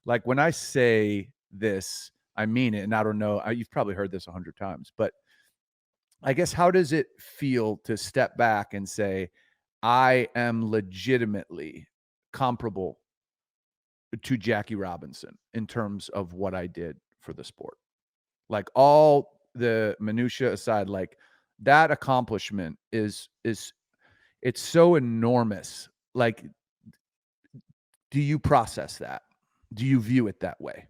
Like when I say this, I mean it. And I don't know, you've probably heard this 100 times, but I guess how does it feel to step back and say, I am legitimately comparable to Jackie Robinson in terms of what I did for the sport? Like all the minutia aside, like that accomplishment is it's so enormous. Like, do you process that? Do you view it that way?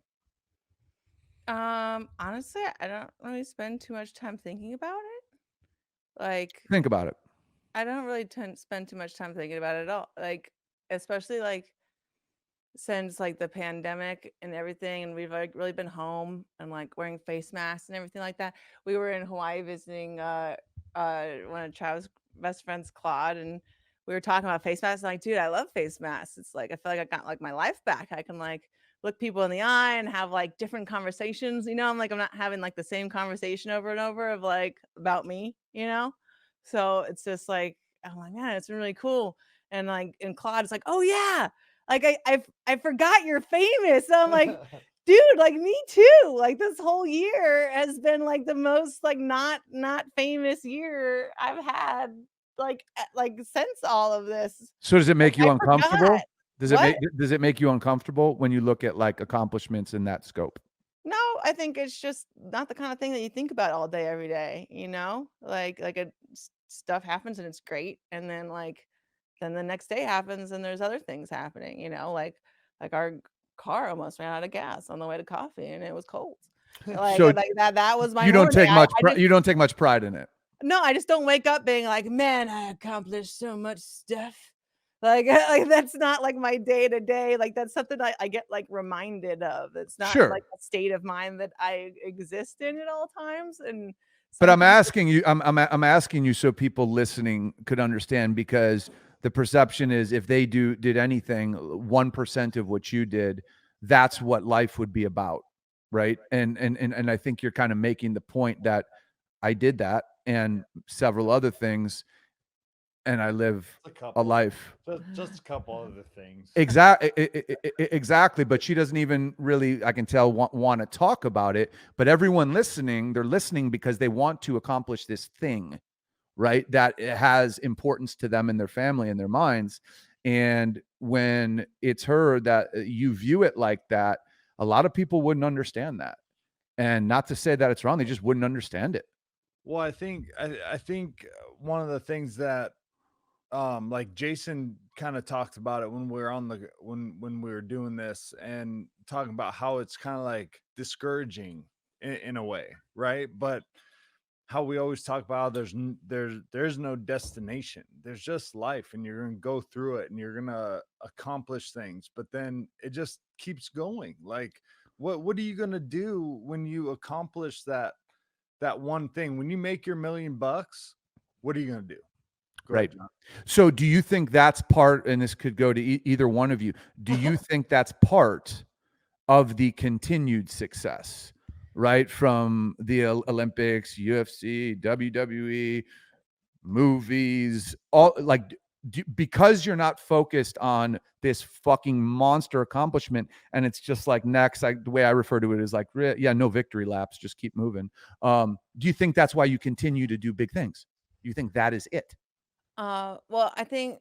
Honestly, I don't really spend too much time thinking about it. Like, Think about it. I don't really spend too much time thinking about it at all. Like, especially like since like the pandemic and everything, and we've like really been home and like wearing face masks and everything like that. We were in Hawaii visiting one of Travis' best friends, Claude, and we were talking about face masks. I'm like, dude, I love face masks. It's like I feel like I got like my life back. I can like look people in the eye and have like different conversations. I'm like I'm not having like the same conversation over and over of like about me. So it's just like, oh my god, it's been really cool. And Claude is like, oh yeah, like I forgot you're famous. So I'm like, dude, like me too. Like this whole year has been like the most like not famous year I've had like since all of this. So does it Like make you I forgot. uncomfortable? What? Does it make you uncomfortable when you look at like accomplishments in that scope? No, I think it's just not the kind of thing that you think about all day every day. Stuff happens and it's great, and then the next day happens and there's other things happening. Like our car almost ran out of gas on the way to coffee and it was cold. So Like that was my you don't morning. take much you don't take much pride in it. No, I just don't wake up being like, "Man, I accomplished so much stuff." Like that's not like my day to day. Like that's something I get like reminded of. It's not like Sure. a state of mind that I exist in at all times. And But some I'm people, asking you, I'm asking you so people listening could understand, because the perception is if they did anything 1% of what you did, that's what life would be about, right? And I think you're kind of making the point that I did that and several other things, and I live A a couple, life. just a couple other things. Exactly, but she doesn't even really, I can tell, want to talk about it. But everyone listening, they're listening because they want to accomplish this thing, right? That it has importance to them and their family and their minds. And when it's her that you view it like that, a lot of people wouldn't understand that. And not to say that it's wrong, they just wouldn't understand it. Well, I think one of the things that like Jason kind of talked about it when we were on the when we were doing this, and talking about how it's kind of like discouraging in a way, right? But how we always talk about there's no destination, there's just life, and you're gonna go through it and you're gonna accomplish things, but then it just keeps going. Like what are you gonna do when you accomplish that one thing? When you make your $1,000,000, what are you gonna do? Go ahead, Right. John. So do you think that's part, and this could go to either one of you, do you think that's part of the continued success, right? From the Olympics, UFC, WWE, movies, all like, because you're not focused on this fucking monster accomplishment, and it's just like next, the way I refer to it is like, yeah, no victory laps, just keep moving. Do you think that's why you continue to do big things? Do you think that is it? well, I think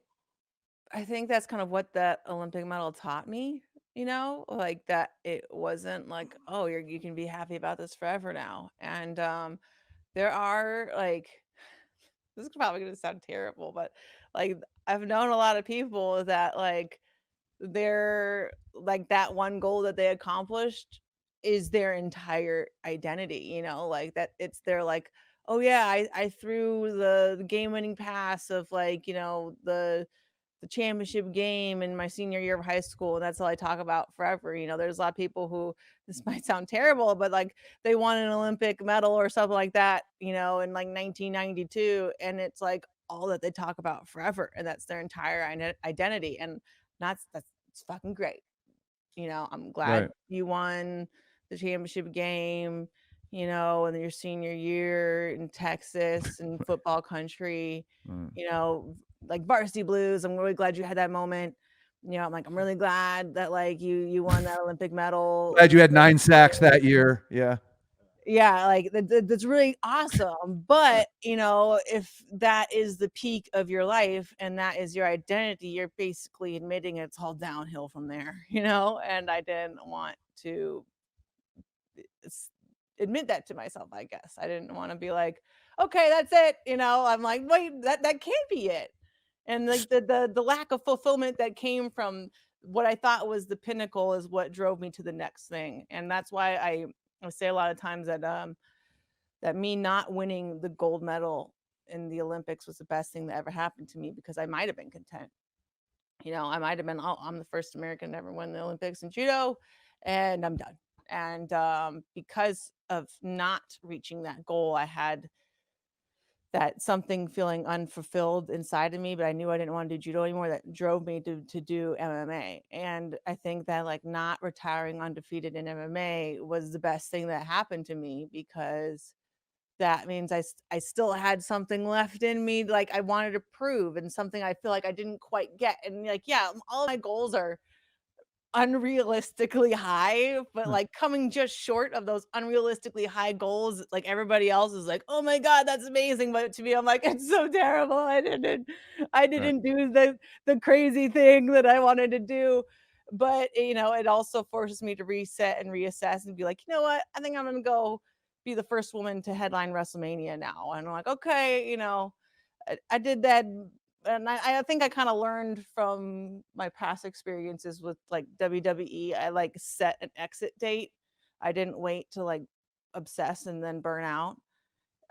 that's kind of what that Olympic medal taught me. Like that it wasn't like, oh, you can be happy about this forever now. And there are like, this is probably gonna sound terrible, but like I've known a lot of people that like they're like that one goal that they accomplished is their entire identity. Like that it's their like, oh yeah, I threw the game winning pass of like, the championship game in my senior year of high school. And that's all I talk about forever. There's a lot of people who, this might sound terrible, but like they won an Olympic medal or something like that, in like 1992. And it's like all that they talk about forever. And that's their entire identity. And that's it's fucking great. I'm glad Right. you won the championship game, in your senior year in Texas and football country, Mm. like varsity blues. I'm really glad you had that moment. I'm like, I'm really glad that like you won that Olympic medal. Glad you had 9 sacks that year. Yeah. Yeah, like that's really awesome. But if that is the peak of your life and that is your identity, you're basically admitting it's all downhill from there, and I didn't want to admit that to myself. I guess I didn't want to be like, okay, that's it. I'm like, wait, that can't be it. And like the lack of fulfillment that came from what I thought was the pinnacle is what drove me to the next thing. And that's why I say a lot of times that me not winning the gold medal in the Olympics was the best thing that ever happened to me, because I might have been content. I might have been, oh, I'm the first American to ever win the Olympics in judo, and I'm done. And because of not reaching that goal, I had that something feeling unfulfilled inside of me, but I knew I didn't want to do judo anymore. That drove me to do MMA. And I think that like not retiring undefeated in MMA was the best thing that happened to me, because that means I still had something left in me, like I wanted to prove, and something I feel like I didn't quite get. And like, yeah, all of my goals are unrealistically high, but like coming just short of those unrealistically high goals, like everybody else is like, oh my God, that's amazing. But to me, I'm like, it's so terrible. I Right. didn't do the crazy thing that I wanted to do. But it also forces me to reset and reassess and be like, you know what? I think I'm gonna go be the first woman to headline WrestleMania now. And I'm like, okay, I did that. And I think I kind of learned from my past experiences with like WWE. I like set an exit date. I didn't wait to like obsess and then burn out.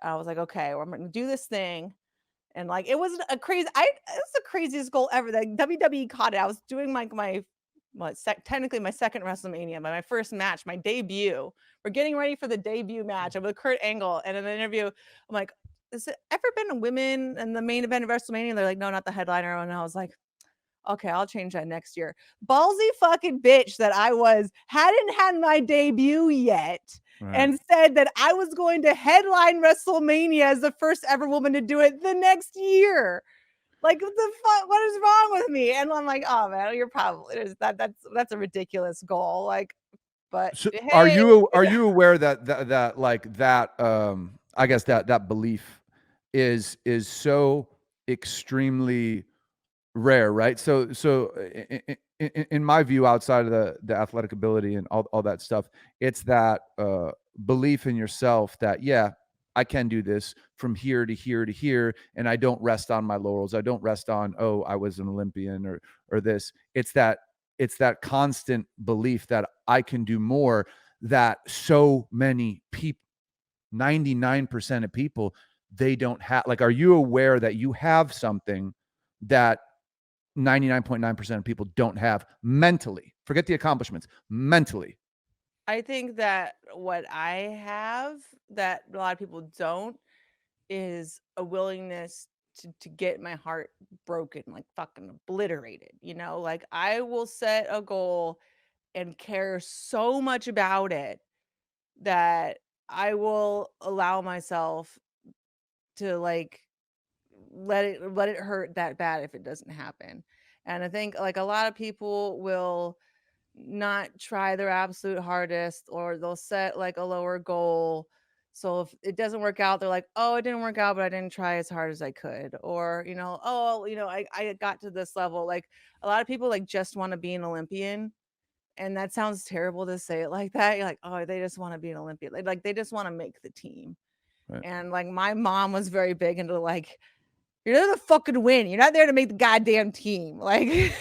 I was like, okay, well, I'm gonna do this thing. And like it wasn't a crazy, it was the craziest goal ever. Like WWE caught it. I was doing technically my second WrestleMania, my first match, my debut. We're getting ready for the debut match. I'm with Kurt Angle, and in the interview, I'm like, "Has it ever been a women in the main event of WrestleMania?" And they're like, "No, not the headliner." And I was like, "Okay, I'll change that next year." Ballsy fucking bitch that I hadn't had my debut yet. Right. And said that I was going to headline WrestleMania as the first ever woman to do it the next year. Like, what the fuck? What is wrong with me? And I'm like, oh man, you're probably that's a ridiculous goal. Like, but So are hey, you aware that like that I guess that belief is so extremely rare, right? So in my view, outside of the athletic ability and all that stuff, it's that belief in yourself that, yeah, I can do this from here to here to here, and I don't rest on my laurels. I don't rest on, oh, I was an Olympian or this. It's that constant belief that I can do more, that so many people, 99% of people, they don't have. Like, are you aware that you have something that 99.9% of people don't have mentally? Forget the accomplishments, mentally. I think that what I have that a lot of people don't is a willingness to get my heart broken, like fucking obliterated. Like I will set a goal and care so much about it that I will allow myself to like let it hurt that bad if it doesn't happen. And I think like a lot of people will not try their absolute hardest, or they'll set like a lower goal. So if it doesn't work out, they're like, oh, it didn't work out, but I didn't try as hard as I could. Or, oh, I got to this level. Like a lot of people like just want to be an Olympian. And that sounds terrible to say it like that. You're like, oh, they just want to be an Olympian. Like they just want to make the team. Right. And like my mom was very big into like, you're there to fucking win. You're not there to make the goddamn team. Like,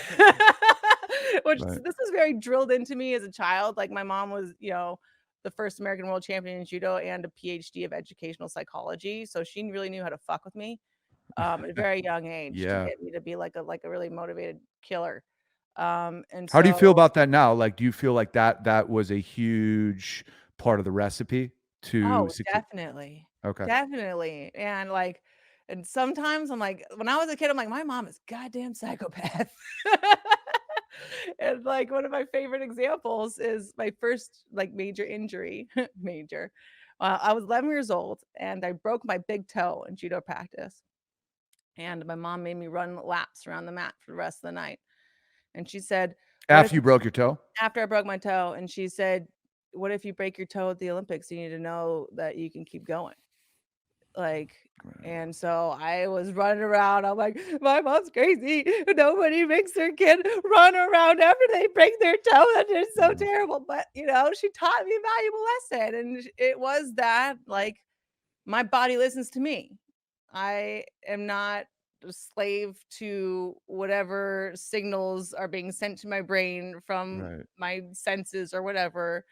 Right. this is very drilled into me as a child. Like, my mom was, the first American world champion in judo and a PhD of educational psychology. So she really knew how to fuck with me at a very young age to Yeah. get me to be like a really motivated killer. And How do you feel so, about that now? Like, do you feel like that was a huge part of the recipe to oh, succeed? definitely. Okay. Definitely. And like, and sometimes I'm like, when I was a kid, I'm like, my mom is goddamn psychopath. And like one of my favorite examples is my first like major injury, major. I was 11 years old and I broke my big toe in judo practice. And my mom made me run laps around the mat for the rest of the night. And she said, "What if After you broke your toe? after I broke my toe?" And she said, "What if you break your toe at the Olympics? You need to know that you can keep going." Like, and so I was running around. I'm like, my mom's crazy. Nobody makes their kid run around after they break their toe. That is so terrible. But she taught me a valuable lesson, and it was that like my body listens to me. I am not a slave to whatever signals are being sent to my brain from Right. my senses or whatever.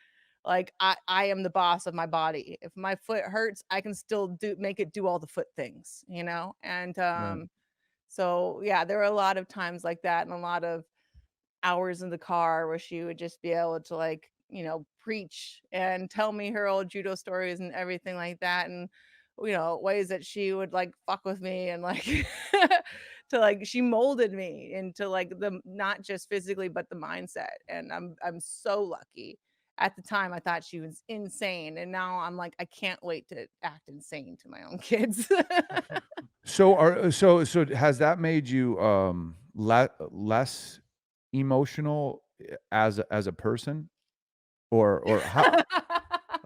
Like I am the boss of my body. If my foot hurts, I can still make it do all the foot things, And Right. so yeah, there were a lot of times like that, and a lot of hours in the car where she would just be able to like preach and tell me her old judo stories and everything like that, and ways that she would like fuck with me and like to like she molded me into like the not just physically but the mindset, and I'm so lucky. At the time I thought she was insane, and now I'm like I can't wait to act insane to my own kids. So has that made you less emotional as a person, or how?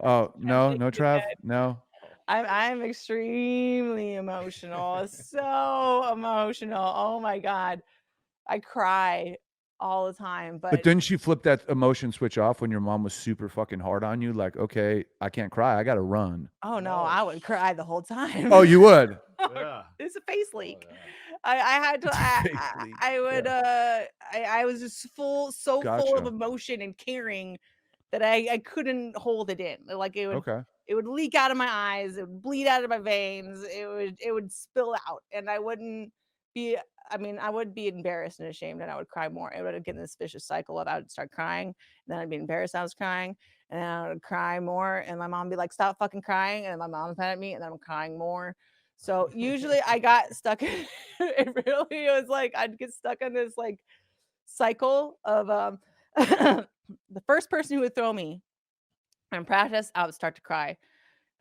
Oh I'm no, no, shaking Trav, it. no. I'm extremely emotional, so emotional. Oh my God. I cry all the time, But but didn't you flip that emotion switch off when your mom was super fucking hard on you? Like, okay, I can't cry, I gotta run. oh no, No, I would cry the whole Oh, time. you would? yeah. It's a face Oh, leak. yeah. I had to It's a fake leak. I would Yeah. I was just so full of Gotcha. emotion and caring that I couldn't hold it in. Like Okay. it would leak out of my eyes, it would bleed out of my veins, it would spill out, and I wouldn't be I mean, I would be embarrassed and ashamed, and I would cry more. It would get in this vicious cycle of I would start crying, and then I'd be embarrassed I was crying, and then I would cry more, and my mom would be like, "Stop fucking crying," and my mom's mad at me, and then I'm crying more. So usually I got stuck. It really was like I'd get stuck in this like cycle of the first person who would throw me in practice, I would start to cry.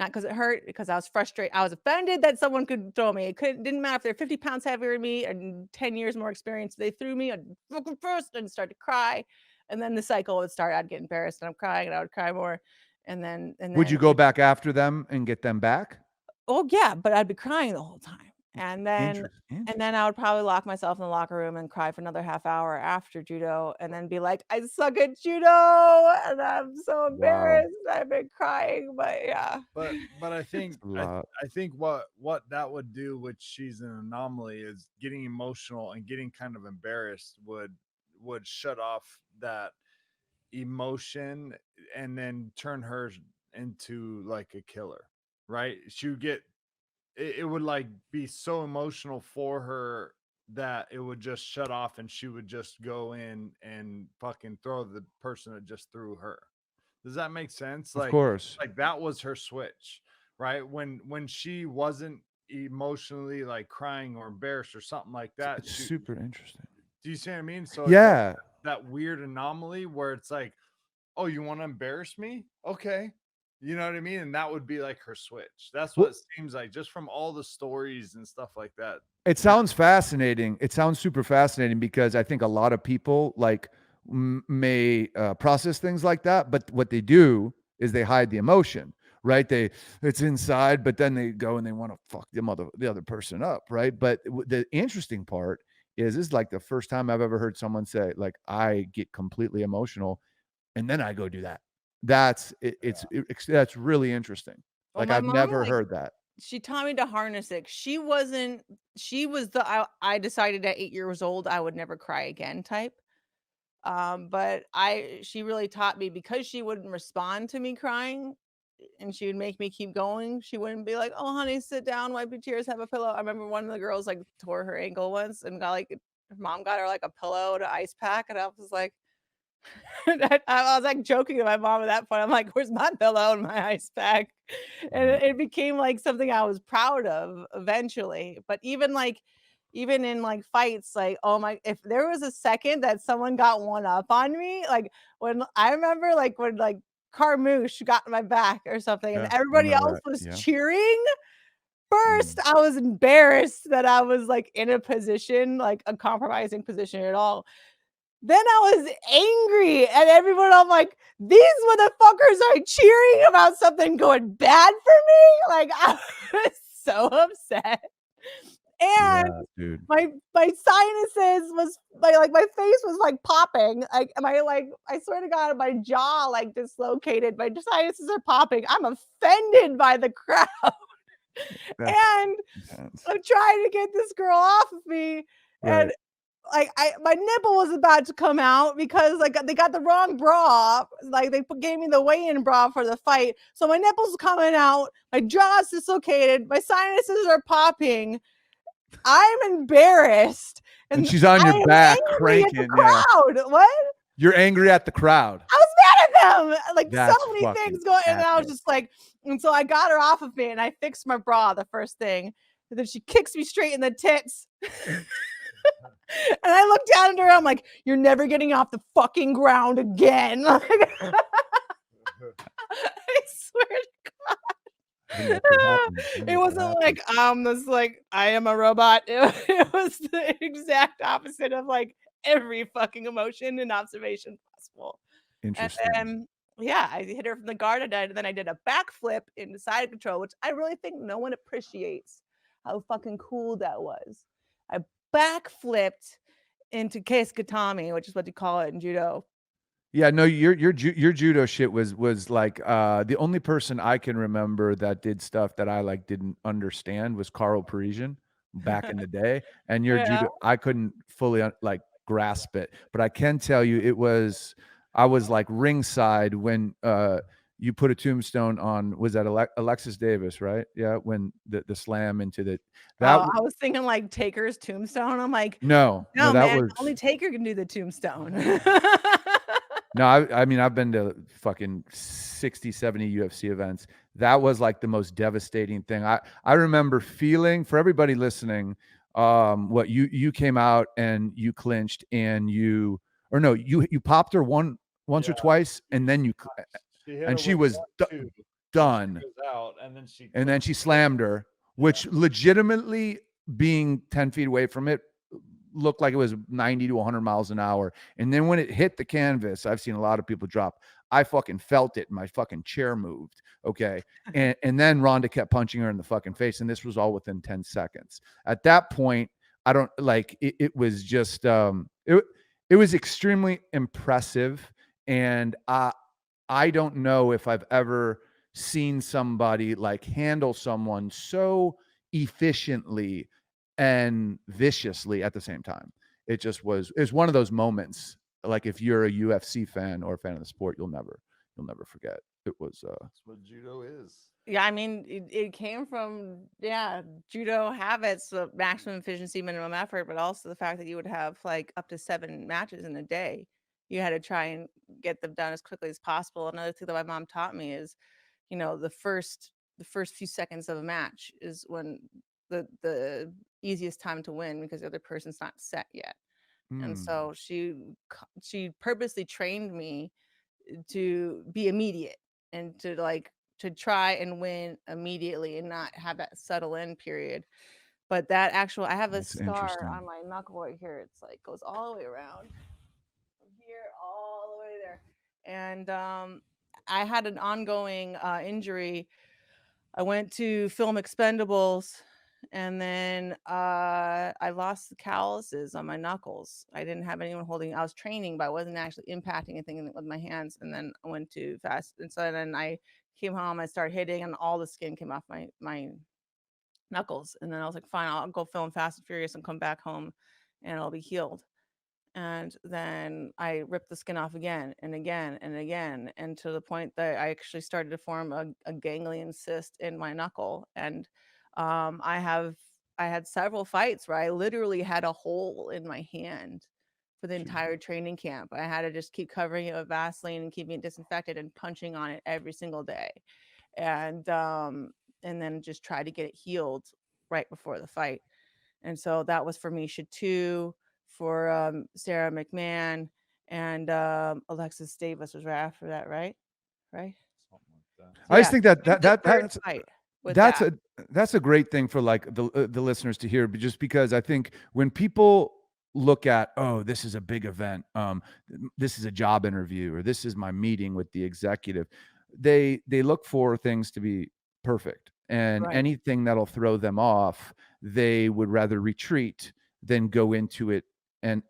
Not because it hurt, because I was frustrated. I was offended that someone could throw me. Didn't matter if they're 50 pounds heavier than me and 10 years more experience. They threw me, I'd fucking first and start to cry. And then the cycle would start. I'd get embarrassed and I'm crying and I would cry more. And Would you then go back after them and get them back? oh yeah, but I'd be crying the whole time. And then Interesting. I would probably lock myself in the locker room and cry for another half hour after judo and then be like, "I suck at judo and I'm so Wow. embarrassed. I've been crying." But yeah. But I think That's a lot. I think what that would do, which she's an anomaly, is getting emotional and getting kind of embarrassed would shut off that emotion and then turn her into like a killer, right? She would get it would like be so emotional for her that it would just shut off and she would just go in and fucking throw the person that just threw her. Does that make sense? Of course. Like that was her switch, right? When she wasn't emotionally like crying or embarrassed or something like that, It's super interesting. do you see what I mean? So it's like Yeah. that weird anomaly where it's like, oh, you want to embarrass me? Okay. You know what I mean? And that would be like her switch. That's what Well, it seems like just from all the stories and stuff like that. it sounds fascinating. It sounds super fascinating because I think a lot of people like may process things like that, but what they do is they hide the emotion, right? It's inside, but then they go and they want to fuck the other person up, right? But the interesting part is like the first time I've ever heard someone say like I get completely emotional and then I go do that. That's really interesting. Well, Like my I've mom, never like, heard that. she taught me to harness it. She was the I decided at 8 years old I would never cry again type. But she really taught me because she wouldn't respond to me crying and she would make me keep going. She wouldn't be like, "Oh, honey, sit down, wipe your tears, have a pillow." I remember one of the girls like tore her ankle once and got like her mom got her like a pillow and an ice pack, and I was like, I was like joking to my mom at that point. I'm like, "Where's my pillow and my ice pack?" And Right. it became like something I was proud of eventually. But even in like fights, like, oh my, if there was a second that someone got one up on me, like when I remember like when like Carmouche got my back or something and Yeah, I everybody remember else that. was Yeah. cheering. First, Mm. I was embarrassed that I was like in a position, like a compromising position at all. then I was angry at everyone. I'm like, these motherfuckers are cheering about something going bad for me. Like, I was so upset. And dude. my sinuses was my face was like popping. Like I swear to God, my jaw like dislocated. My sinuses are popping. I'm offended by the crowd. And Intense. I'm trying to get this girl off of me. And like my nipple was about to come out because like they got the wrong bra. Like they gave me the weigh-in bra for the fight. So my nipple's coming out, my jaw's dislocated, my sinuses are popping. I'm embarrassed. And she's on your back cranking. At the crowd. What? You're angry at the crowd. I was mad at them. Like That's so many things going, and I was just like, and so I got her off of me and I fixed my bra the first thing. And then she kicks me straight in the tits. And I looked down at her, I'm like, you're never getting off the fucking ground again. I swear to God. It wasn't like this like I am a robot. It was the exact opposite of like every fucking emotion and observation possible. Interesting. And yeah, I hit her from the guard, and then I did a backflip into side control, which I really think no one appreciates how fucking cool that was. I backflipped into case gatami, which is what you call it in judo. Yeah, no, your judo shit was like the only person I can remember that did stuff that I like didn't understand was Carl Parisian back in the day, and your judo I couldn't fully like grasp it, but I can tell you I was like ringside when you put a tombstone on, was that Alexis Davis, right? Yeah, when the slam into the I was thinking like Taker's tombstone. I'm like, no, that man, was only Taker can do the tombstone. No, I mean, I've been to fucking 60, 70 UFC events. That was like the most devastating thing. I remember feeling, for everybody listening, what you came out and you clinched and you popped her once or twice and then she was done. And then she slammed her, which legitimately, being 10 feet away from it, looked like it was 90 to 100 miles an hour. And then when it hit the canvas, I've seen a lot of people drop. I fucking felt it. And my fucking chair moved. Okay. And then Ronda kept punching her in the fucking face. And this was all within 10 seconds. At that point, I don't like it. It was just, it was extremely impressive. And I don't know if I've ever seen somebody like handle someone so efficiently and viciously at the same time. It's one of those moments. Like if you're a UFC fan or a fan of the sport, you'll never forget. It was that's what judo is. Yeah, I mean, it came from judo habits, so maximum efficiency, minimum effort, but also the fact that you would have like up to 7 matches in a day. You had to try and get them done as quickly as possible. Another thing that my mom taught me is, the first few seconds of a match is when the easiest time to win because the other person's not set yet. And so she purposely trained me to be immediate and to try and win immediately and not have that settle in period. But that actual, I have a scar on my knuckle right here. It's like goes all the way around from here all the way there. And I had an ongoing injury. I went to film Expendables, and then I lost the calluses on my knuckles. I didn't have anyone holding. I was training, but I wasn't actually impacting anything with my hands. And then I went to fast, and so then I came home. I started hitting, and all the skin came off my knuckles. And then I was like, fine, I'll go film Fast and Furious and come back home, and I'll be healed. And then I ripped the skin off again and again and again, and to the point that I actually started to form a ganglion cyst in my knuckle. And I had several fights where I literally had a hole in my hand for the entire training camp. I had to just keep covering it with Vaseline and keeping it disinfected and punching on it every single day, and then just try to get it healed right before the fight. And so that was for Misha 2. For Sarah Mcmahon, and Alexis Davis was right after that, right? Something like that. I just think that's a great thing for like the listeners to hear, just because I think when people look at, oh, this is a big event. This is a job interview, or this is my meeting with the executive. They look for things to be perfect, and Right. anything that'll throw them off, they would rather retreat than go into it and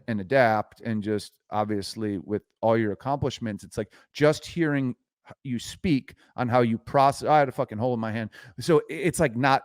adapt. And just obviously with all your accomplishments, it's like just hearing you speak on how you process. I had a fucking hole in my hand, so it's like not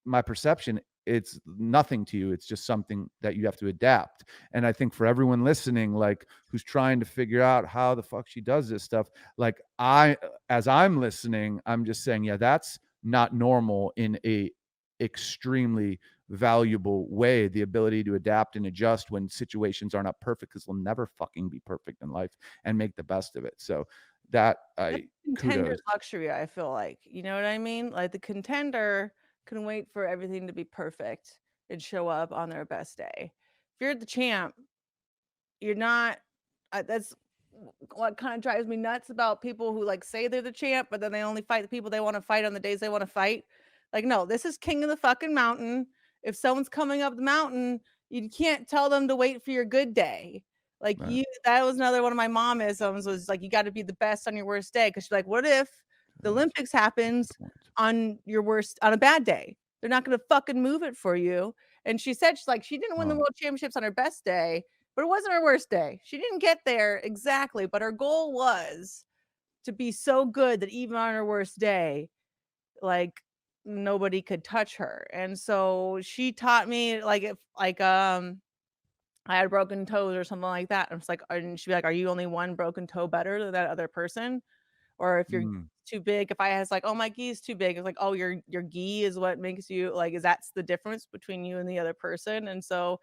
my perception, it's nothing to you. It's just something that you have to adapt. And I think for everyone listening, like who's trying to figure out how the fuck she does this stuff, like as I'm listening, I'm just saying, yeah, that's not normal in a extremely valuable way. The ability to adapt and adjust when situations are not perfect, because we'll never fucking be perfect in life, and make the best of it. So that That's I contender's kudos. luxury, I feel like. You know what I mean? Like the contender can wait for everything to be perfect and show up on their best day. If you're the champ, you're not. That's what kind of drives me nuts about people who like say they're the champ, but then they only fight the people they want to fight on the days they want to fight. Like, no, this is king of the fucking mountain. If someone's coming up the mountain, you can't tell them to wait for your good day. Like Right. that was another one of my momisms was like, you got to be the best on your worst day. Cause she's like, what if the Olympics happens on your worst, on a bad day? They're not going to fucking move it for you. And she said, she's like, she didn't win the world championships on her best day, but it wasn't her worst day. She didn't get there exactly, but her goal was to be so good that even on her worst day, like nobody could touch her. And so she taught me like if I had broken toes or something like that. And it's like, and she'd be like, are you only one broken toe better than that other person? Or if you're too big, if I was like, oh, my gi is too big, it's like, oh, your gi is what makes you like, is that's the difference between you and the other person. And so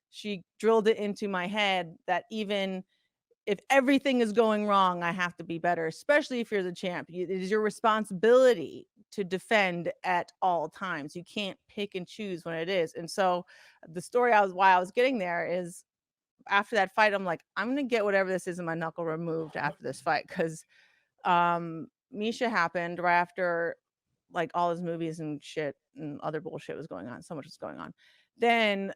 she drilled it into my head that even if everything is going wrong, I have to be better, especially if you're the champ. It is your responsibility to defend at all times. You can't pick and choose when it is. And so the story why I was getting there is after that fight, I'm like, I'm gonna get whatever this is in my knuckle removed after this fight. Cause Misha happened right after like all his movies and shit and other bullshit was going on. So much was going on. Then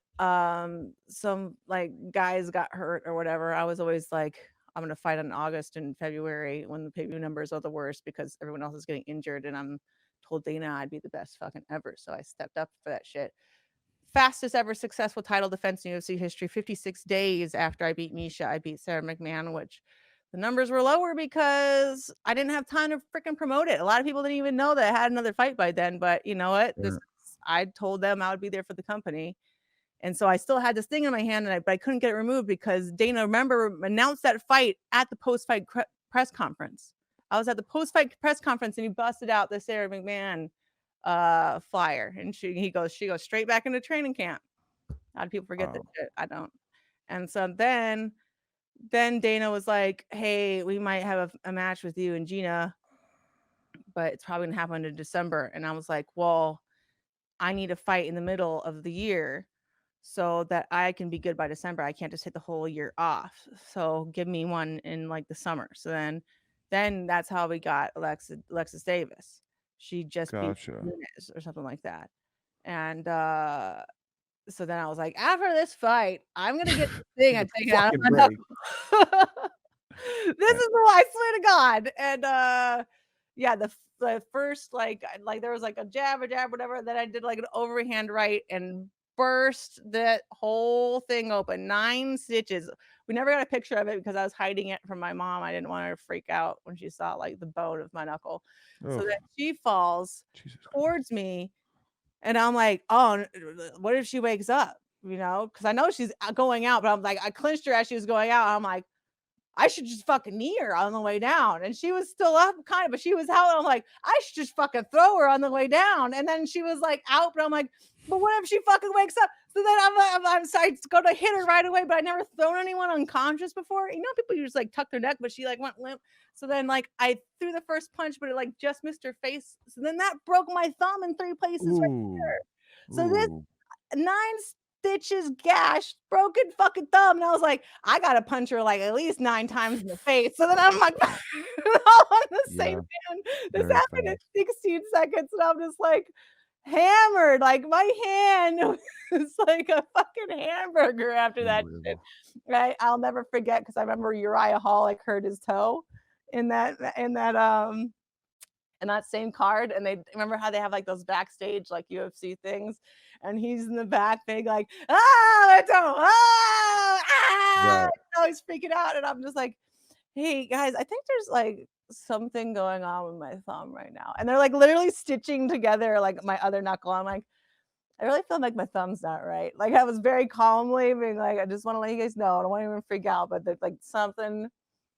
some like guys got hurt or whatever. I was always like, I'm gonna fight in August and February when the pay-per-view numbers are the worst because everyone else is getting injured and I'm told Dana I'd be the best fucking ever. So I stepped up for that shit. Fastest ever successful title defense in UFC history. 56 days after I beat Misha, I beat Sarah Mcmahon, which the numbers were lower because I didn't have time to freaking promote it. A lot of people didn't even know that I had another fight by then. But you know what? I told them I would be there for the company. And so I still had this thing in my hand, but I couldn't get it removed because Dana, remember, announced that fight at the post-fight press conference. I was at the post-fight press conference and he busted out the Sarah McMahon flyer. And she goes straight back into training camp. A lot of people forget that shit. I don't. And so then Dana was like, hey, we might have a match with you and Gina, but it's probably gonna happen in December. And I was like, well, I need a fight in the middle of the year so that I can be good by December. I can't just hit the whole year off. So give me one in like the summer. So then that's how we got Alexis Davis. She just beat Nunes or something like that. And so then I was like, after this fight, I'm gonna get the thing I take it out of my knuckle. This is the I swear to God. And yeah, the first like there was like a jab, whatever. Then I did like an overhand right and burst that whole thing open. 9 stitches. We never got a picture of it because I was hiding it from my mom. I didn't want her to freak out when she saw like the bone of my knuckle. So then she falls towards me. And I'm like, oh, what if she wakes up? You know, because I know she's going out, but I'm like, I clinched her as she was going out. I'm like, I should just fucking knee her on the way down. And she was still up kind of, but she was out. I'm like, I should just fucking throw her on the way down. And then she was like out, but I'm like, but what if she fucking wakes up? So then I'm sorry, it's going to hit her right away, but I never thrown anyone unconscious before. You know, people just like tuck their neck, but she like went limp. So then like I threw the first punch, but it like just missed her face. So then that broke my thumb in 3 places right there. So this 9 stitches, gash, broken fucking thumb. And I was like, I gotta punch her like at least 9 times in the face. So then I'm like, all on the same hand. This happened in 16 seconds. And I'm just like, hammered. Like my hand was like a fucking hamburger after that shit. Unbelievable. Right? I'll never forget because I remember Uriah Hall like hurt his toe in that same card. And they remember how they have like those backstage like UFC things, and he's in the back big like, ah, let's go, Right. he's freaking out, and I'm just like, hey guys, I think there's like something going on with my thumb right now, and they're like literally stitching together like my other knuckle. I'm like, I really feel like my thumb's not right. Like I was very calmly being like, I just want to let you guys know, I don't want to even freak out, but there's like something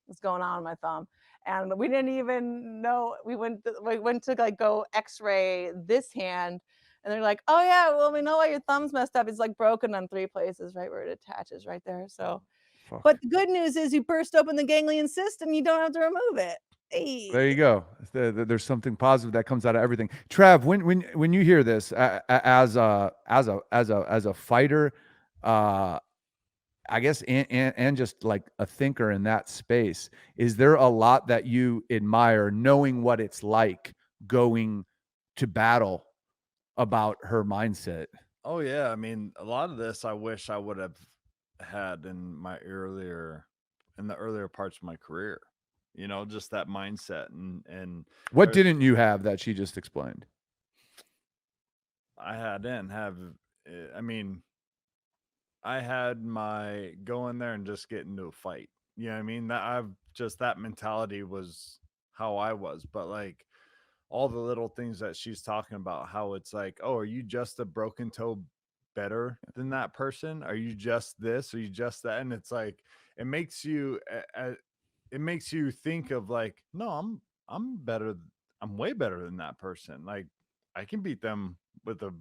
was going on with my thumb. And we didn't even know. We went to like go x-ray this hand, and they're like, oh yeah, well, we know why your thumb's messed up. It's like broken on 3 places, right where it attaches right there. So, but Fuck. the good news is you burst open the ganglion cyst and you don't have to remove it. There you Hey. go. There's something positive that comes out of everything. Trav, when you hear this as a fighter, I guess, and just like a thinker in that space, is there a lot that you admire knowing what it's like going to battle about her mindset? Oh yeah, I mean, a lot of this I wish I would have had in the earlier parts of my career. You know, just that mindset and What there's didn't you have that she just explained? didn't have I mean, I had my go in there and just get into a fight. You know what I mean? That mentality was how I was, but like all the little things that she's talking about, how it's like, oh, are you just a broken toe better than that person? Are you just this? Are you just that? And it's like it makes you it makes you think of like, no, I'm better. I'm way better than that person. Like I can beat them with a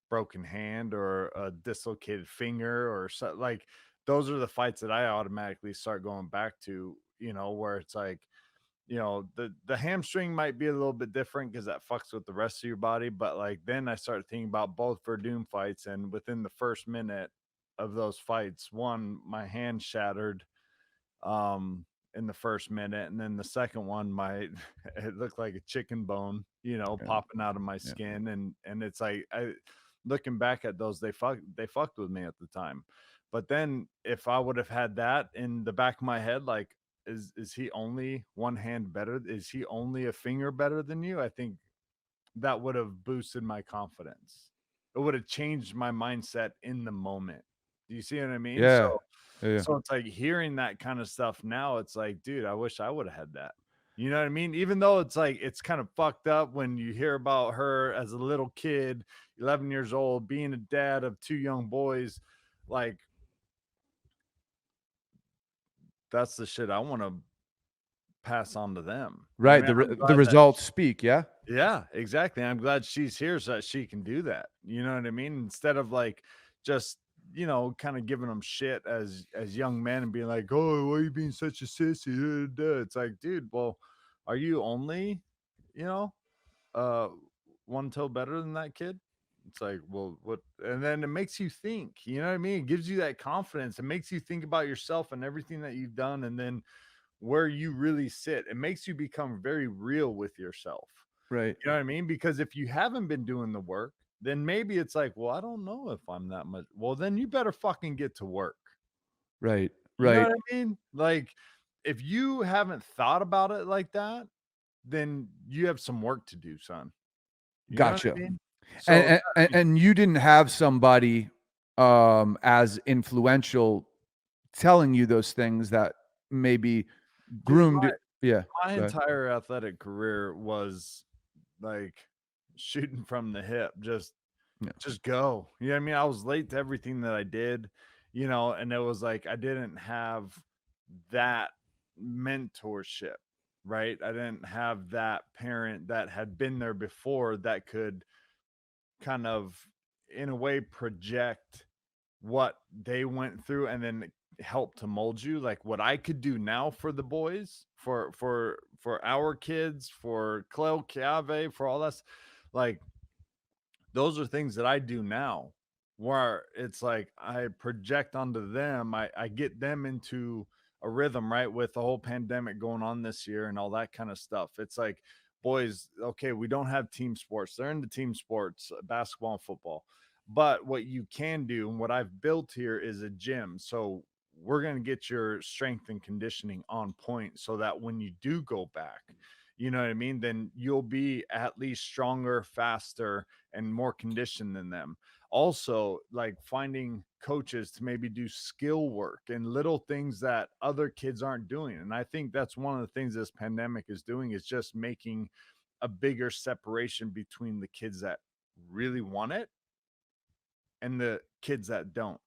broken hand or a dislocated finger or so. Like those are the fights that I automatically start going back to. You know, where it's like, you know, the hamstring might be a little bit different because that fucks with the rest of your body, but like then I started thinking about both Verdun fights, and within the first minute of those fights, one, my hand shattered in the first minute, and then the second one, my it looked like a chicken bone, you know, Yeah, popping out of my yeah. skin, and it's like I looking back at those, they fucked with me at the time. But then if I would have had that in the back of my head, like is he only one hand better? Is he only a finger better than you? I think that would have boosted my confidence. It would have changed my mindset in the moment. Do you see what I mean? Yeah. Yeah. So it's like hearing that kind of stuff now, it's like, dude, I wish I would have had that. You know what I mean? Even though it's like it's kind of fucked up when you hear about her as a little kid, 11 years old, being a dad of 2 young boys, like that's the shit I want to pass on to them. You know what I Right. mean? I'm The glad that results speak. Yeah. yeah, exactly. I'm glad she's here so that she can do that. You know what I mean? Instead of like just, you know, kind of giving them shit as young men and being like, "Oh, why are you being such a sissy?" It's like, dude, well, are you only, you know, uh one toe better than that kid? It's like, well, what? And then it makes you think, you know what I mean? It gives you that confidence. It makes you think about yourself and everything that you've done, and then where you really sit. It makes you become very real with yourself. Right. You know what I mean? Because if you haven't been doing the work, then maybe it's like, well, I don't know if I'm that much. Well, then you better fucking get to work. Right. You know Right. what I mean? Like, if you haven't thought about it like that, then you have some work to do, son. You know what Gotcha. I mean? So, And you didn't have somebody as influential telling you those things that maybe dude, groomed it. Yeah. my Go ahead. entire athletic career was like shooting from the hip, Yeah. just go. You know what I mean? I was late to everything that I did, you know, and it was like I didn't have that mentorship, right? I didn't have that parent that had been there before that could kind of, in a way, project what they went through and then help to mold you like what I could do now for the boys, for our kids, for Cleo Cave, for all this. Like those are things that I do now where it's like I project onto them. I get them into a rhythm, right? With the whole pandemic going on this year and all that kind of stuff. It's like boys, okay, we don't have team sports. They're into team sports, basketball and football. But what you can do and what I've built here is a gym. So we're going to get your strength and conditioning on point so that when you do go back, you know what I mean, then you'll be at least stronger, faster, and more conditioned than them. Also, like finding coaches to maybe do skill work and little things that other kids aren't doing. And I think that's one of the things this pandemic is doing, is just making a bigger separation between the kids that really want it and the kids that don't,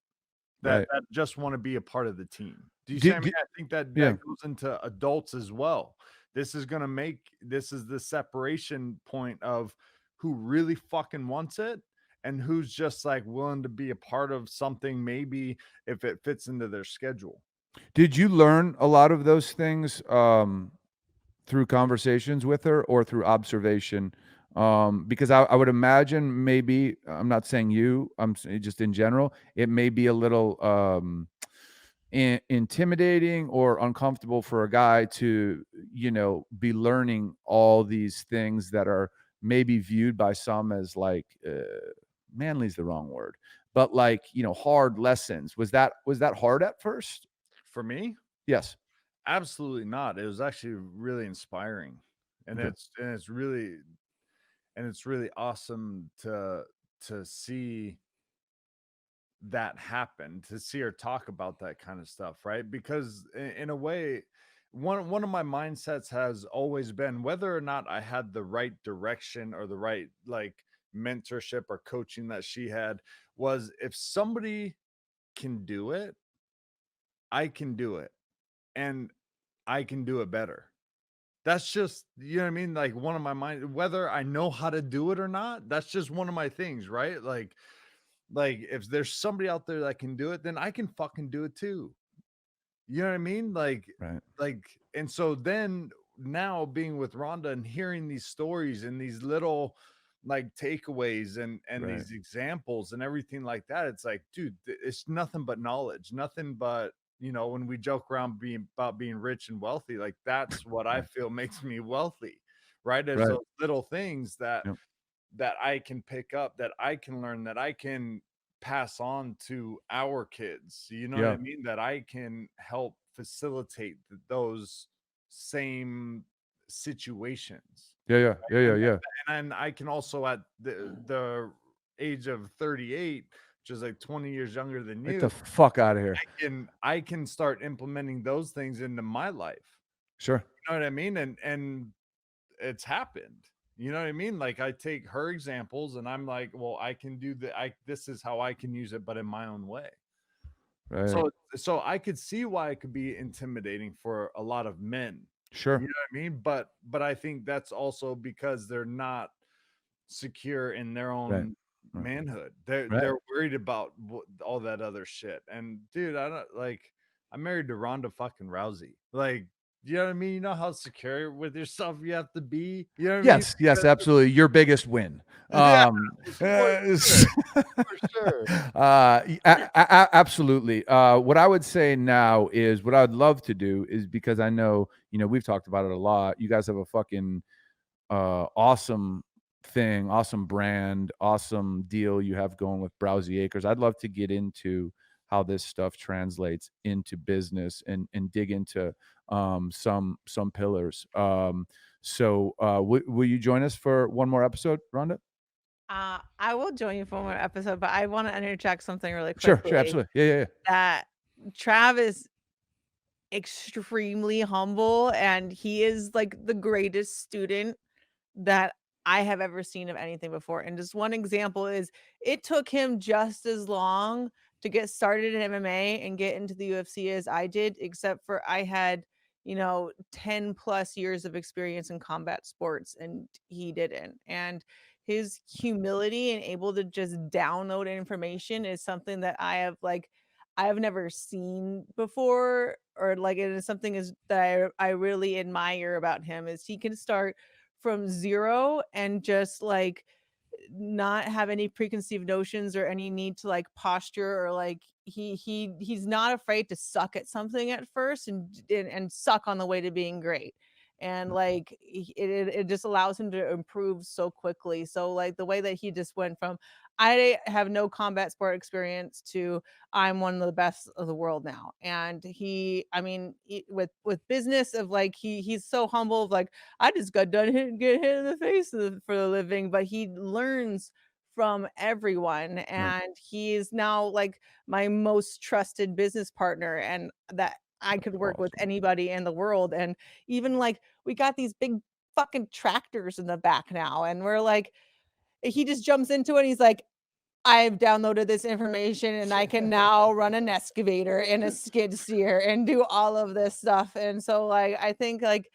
Right. that just want to be a part of the team. Do you see Do, what I do, mean? I think that yeah. that goes into adults as well. This is the separation point of who really fucking wants it and who's just like willing to be a part of something, maybe if it fits into their schedule. Did you learn a lot of those things through conversations with her or through observation? Because I would imagine, maybe, I'm not saying you, I'm saying just in general, it may be a little intimidating or uncomfortable for a guy to, be learning all these things that are maybe viewed by some as like, manly's the wrong word, but like, hard lessons. Was that hard at first? For me, Yes. absolutely not. It was actually really inspiring. And Okay. it's really awesome to see that happen, to see her talk about that kind of stuff, right? Because in a way, one of my mindsets has always been, whether or not I had the right direction or the right like mentorship or coaching that she had, was if somebody can do it, I can do it, and I can do it better. That's just, you know what I mean? Like one of my mind, whether I know how to do it or not, that's just one of my things, right? Like if there's somebody out there that can do it, then I can fucking do it too. You know what I mean? Right. And so then now being with Rhonda and hearing these stories and these little like takeaways and Right. these examples and everything like that, it's like, dude, it's nothing but knowledge, nothing but, when we joke around being rich and wealthy, like that's what I Right. feel makes me wealthy, right? There's Right. those little things that Yep. I can pick up, that I can learn, that I can pass on to our kids. You know what I Yeah. mean? That I can help facilitate those same situations. Yeah. Yeah. Yeah. Yeah. And Yeah. I can also, at the age of 38, which is like 20 years younger than Get the you, fuck out of here. I can start implementing those things into my life. Sure. You know what I mean? And it's happened. You know what I mean? Like I take her examples and I'm like, well, I can do this is how I can use it, but in my own way. Right. So I could see why it could be intimidating for a lot of men. You Sure. know what I mean? But I think that's also because they're not secure in their Right. own Right. manhood. They're Right. they're worried about all that other shit. And dude, I don't like. I'm married to Ronda fucking Rousey. Like, you know what I mean? You know how secure with yourself you have to be. You know what I mean? Yes. Yes. Absolutely. Your biggest win. Yeah, for S- for sure. absolutely. What I would say now is, what I would love to do is, because I know, we've talked about it a lot. You guys have a fucking awesome thing, awesome brand, awesome deal you have going with Browsey Acres. I'd love to get into how this stuff translates into business and dig into some pillars. Will you join us for one more episode, Rhonda? I will join you for one more episode, but I want to interject something really Sure, sure, quickly. absolutely. Yeah, yeah, yeah. That Trav is extremely humble, and he is like the greatest student that I have ever seen of anything before. And just one example is, it took him just as long to get started in MMA and get into the UFC as I did, except for I had, 10 plus years of experience in combat sports and he didn't. And his humility and able to just download information is something that I have never seen before, or like it is something is that I really admire about him, is he can start from 0 and just, like, not have any preconceived notions or any need to, like, posture, or, like, he's not afraid to suck at something at first and suck on the way to being great. and like it just allows him to improve so quickly. So like the way that he just went from I have no combat sport experience to I'm one of the best of the world now. And I mean, with business of like he's so humble of like I just got done get hit in the face for the living, but he learns from everyone, Right. and he's now like my most trusted business partner, and that I could work with Awesome. anybody in the world. And even like we got these big fucking tractors in the back now, and we're like he just jumps into it and he's like, I've downloaded this information and I can now run an excavator and a skid steer and do all of this stuff. And so like I think like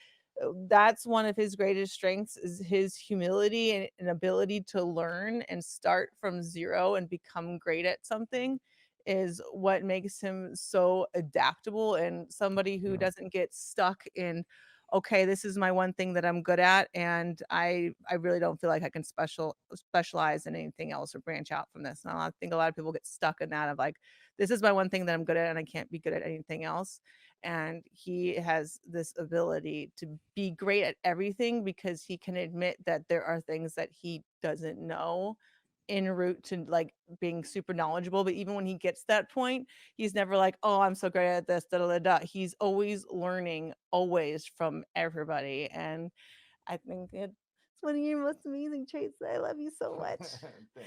that's one of his greatest strengths is his humility and ability to learn and start from zero and become great at something is what makes him so adaptable and somebody who Yeah. doesn't get stuck in okay, this is my one thing that I'm good at, and I really don't feel like I can specialize in anything else or branch out from this. And I think a lot of people get stuck in that of like, this is my one thing that I'm good at, and I can't be good at anything else. And he has this ability to be great at everything because he can admit that there are things that he doesn't know en route to like being super knowledgeable. But even when he gets to that point, he's never like, "Oh, I'm so great at this." Da, da, da, da. He's always learning, always from everybody, and I think it's one of your most amazing traits. I love you so much.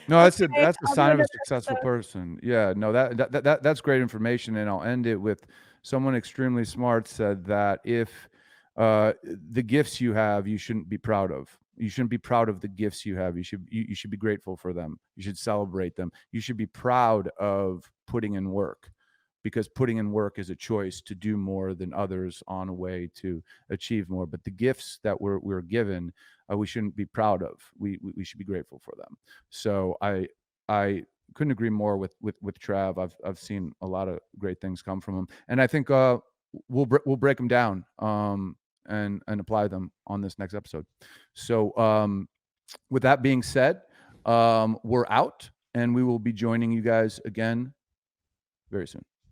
No, Okay, that's a I'll do sign of a another successful episode. person. Yeah, no, that's great information, and I'll end it with someone extremely smart said that if the gifts you have, you shouldn't be proud of. You shouldn't be proud of the gifts you have. You should be grateful for them. You should celebrate them. You should be proud of putting in work, because putting in work is a choice to do more than others on a way to achieve more. But the gifts that we're given, we shouldn't be proud of. We should be grateful for them. So I couldn't agree more with Trav. I've seen a lot of great things come from him, and I think we'll break them down and apply them on this next episode. So with that being said, we're out, and we will be joining you guys again very soon.